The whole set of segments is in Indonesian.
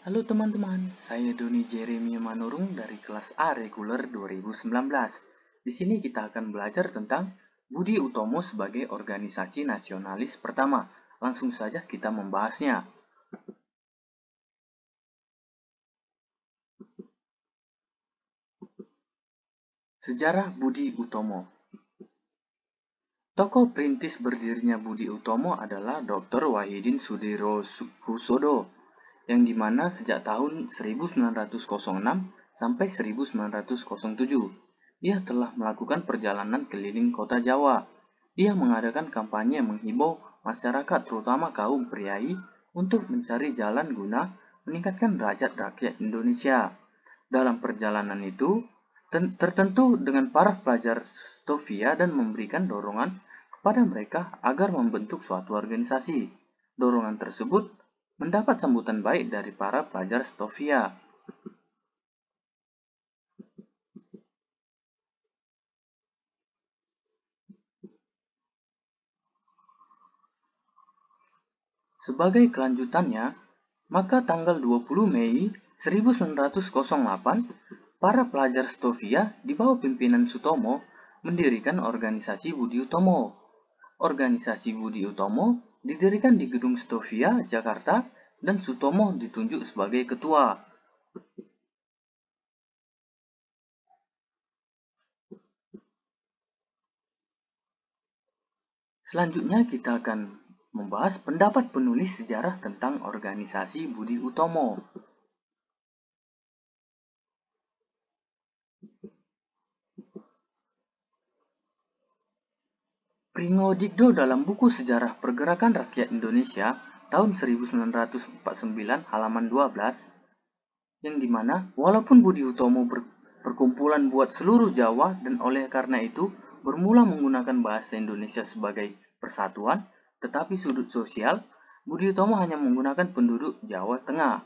Halo teman-teman, saya Doni Jeremy Manurung dari kelas A reguler 2019. Di sini kita akan belajar tentang Budi Utomo sebagai organisasi nasionalis pertama. Langsung saja kita membahasnya. Sejarah Budi Utomo. Tokoh perintis berdirinya Budi Utomo adalah Dr. Wahidin Sudirohusodo, yang dimana sejak tahun 1906 sampai 1907, dia telah melakukan perjalanan keliling kota Jawa. Dia mengadakan kampanye menghibau masyarakat terutama kaum priai untuk mencari jalan guna meningkatkan derajat rakyat Indonesia. Dalam perjalanan itu, tertentu dengan para pelajar Stovia dan memberikan dorongan kepada mereka agar membentuk suatu organisasi. Dorongan tersebut mendapat sambutan baik dari para pelajar Stovia. Sebagai kelanjutannya, maka tanggal 20 Mei 1908, para pelajar Stovia di bawah pimpinan Sutomo mendirikan organisasi Budi Utomo. Organisasi Budi Utomo didirikan di Gedung Stovia, Jakarta, dan Sutomo ditunjuk sebagai ketua. Selanjutnya kita akan membahas pendapat penulis sejarah tentang organisasi Budi Utomo. Pringo Digdo dalam buku Sejarah Pergerakan Rakyat Indonesia tahun 1949 halaman 12, yang dimana walaupun Budi Utomo perkumpulan buat seluruh Jawa dan oleh karena itu bermula menggunakan bahasa Indonesia sebagai persatuan, tetapi sudut sosial, Budi Utomo hanya menggunakan penduduk Jawa Tengah.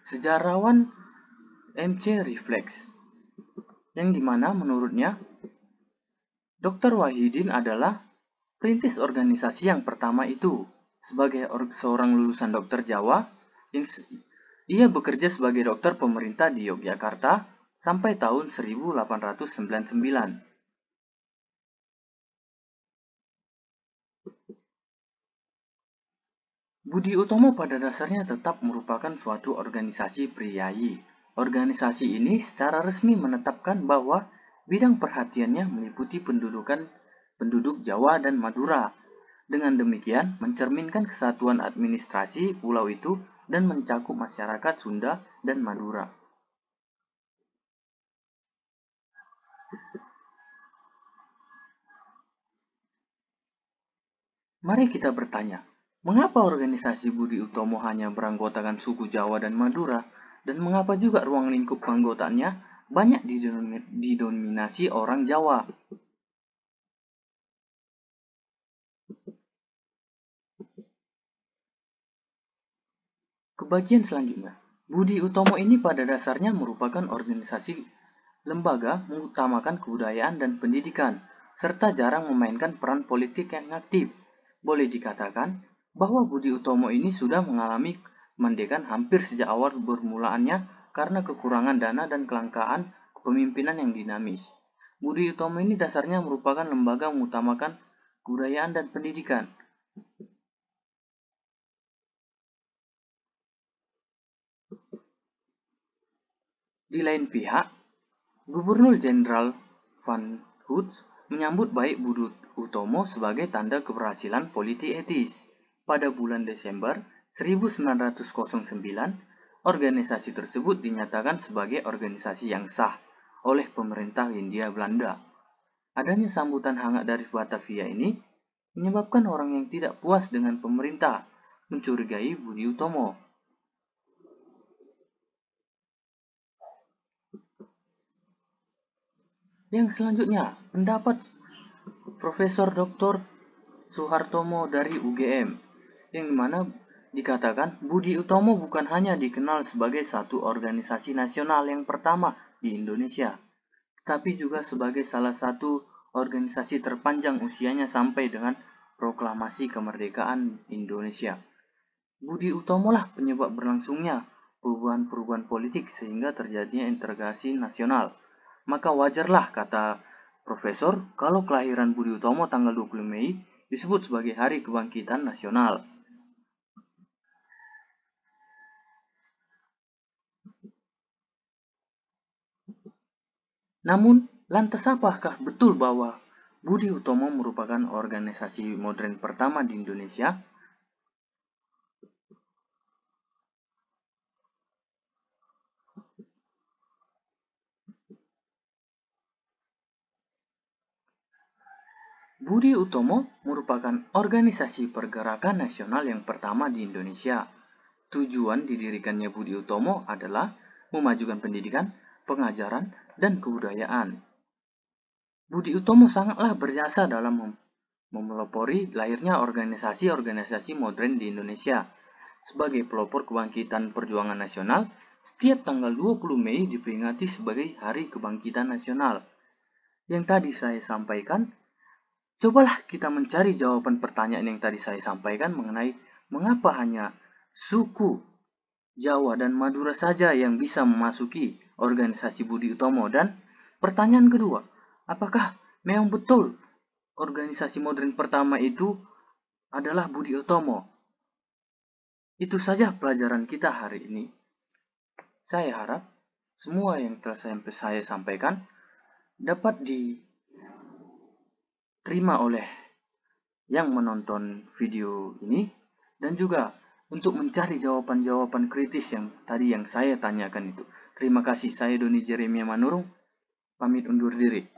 Sejarawan MC Reflex, yang dimana menurutnya Dr. Wahidin adalah perintis organisasi yang pertama itu. Sebagai seorang lulusan dokter Jawa, ia bekerja sebagai dokter pemerintah di Yogyakarta sampai tahun 1899. Budi Utomo pada dasarnya tetap merupakan suatu organisasi priai. Organisasi ini secara resmi menetapkan bahwa bidang perhatiannya meliputi penduduk Jawa dan Madura. Dengan demikian, mencerminkan kesatuan administrasi pulau itu dan mencakup masyarakat Sunda dan Madura. Mari kita bertanya, mengapa organisasi Budi Utomo hanya beranggotakan suku Jawa dan Madura, dan mengapa juga ruang lingkup keanggotaannya banyak didominasi orang Jawa? Kebagian selanjutnya, Budi Utomo ini pada dasarnya merupakan organisasi lembaga mengutamakan kebudayaan dan pendidikan, serta jarang memainkan peran politik yang aktif. Boleh dikatakan bahwa Budi Utomo ini sudah mengalami kemerdekaan hampir sejak awal bermulaannya karena kekurangan dana dan kelangkaan kepemimpinan yang dinamis. Budi Utomo ini dasarnya merupakan lembaga mengutamakan kebudayaan dan pendidikan. Di lain pihak, Gubernur Jenderal Van Hoots menyambut baik Budi Utomo sebagai tanda keberhasilan politik etis. Pada bulan Desember 1909, organisasi tersebut dinyatakan sebagai organisasi yang sah oleh pemerintah Hindia Belanda. Adanya sambutan hangat dari Batavia ini menyebabkan orang yang tidak puas dengan pemerintah mencurigai Budi Utomo. Yang selanjutnya, pendapat Profesor Dr. Suhartomo dari UGM, yang dimana dikatakan Budi Utomo bukan hanya dikenal sebagai satu organisasi nasional yang pertama di Indonesia, tetapi juga sebagai salah satu organisasi terpanjang usianya sampai dengan proklamasi kemerdekaan Indonesia. Budi Utomo lah penyebab berlangsungnya perubahan-perubahan politik sehingga terjadinya integrasi nasional. Maka wajarlah, kata Profesor, kalau kelahiran Budi Utomo tanggal 20 Mei disebut sebagai Hari Kebangkitan Nasional. Namun, lantas apakah betul bahwa Budi Utomo merupakan organisasi modern pertama di Indonesia? Budi Utomo merupakan organisasi pergerakan nasional yang pertama di Indonesia. Tujuan didirikannya Budi Utomo adalah memajukan pendidikan, pengajaran, dan kebudayaan. Budi Utomo sangatlah berjasa dalam memelopori lahirnya organisasi-organisasi modern di Indonesia. Sebagai pelopor kebangkitan perjuangan nasional, setiap tanggal 20 Mei diperingati sebagai Hari Kebangkitan Nasional. Yang tadi saya sampaikan, cobalah kita mencari jawaban pertanyaan yang tadi saya sampaikan mengenai mengapa hanya suku Jawa dan Madura saja yang bisa memasuki organisasi Budi Utomo. Dan pertanyaan kedua, apakah memang betul organisasi modern pertama itu adalah Budi Utomo? Itu saja pelajaran kita hari ini. Saya harap semua yang telah saya sampaikan dapat diterima oleh yang menonton video ini, dan juga untuk mencari jawaban-jawaban kritis yang tadi yang saya tanyakan itu. Terima kasih, saya Doni Jeremia Manurung, pamit undur diri.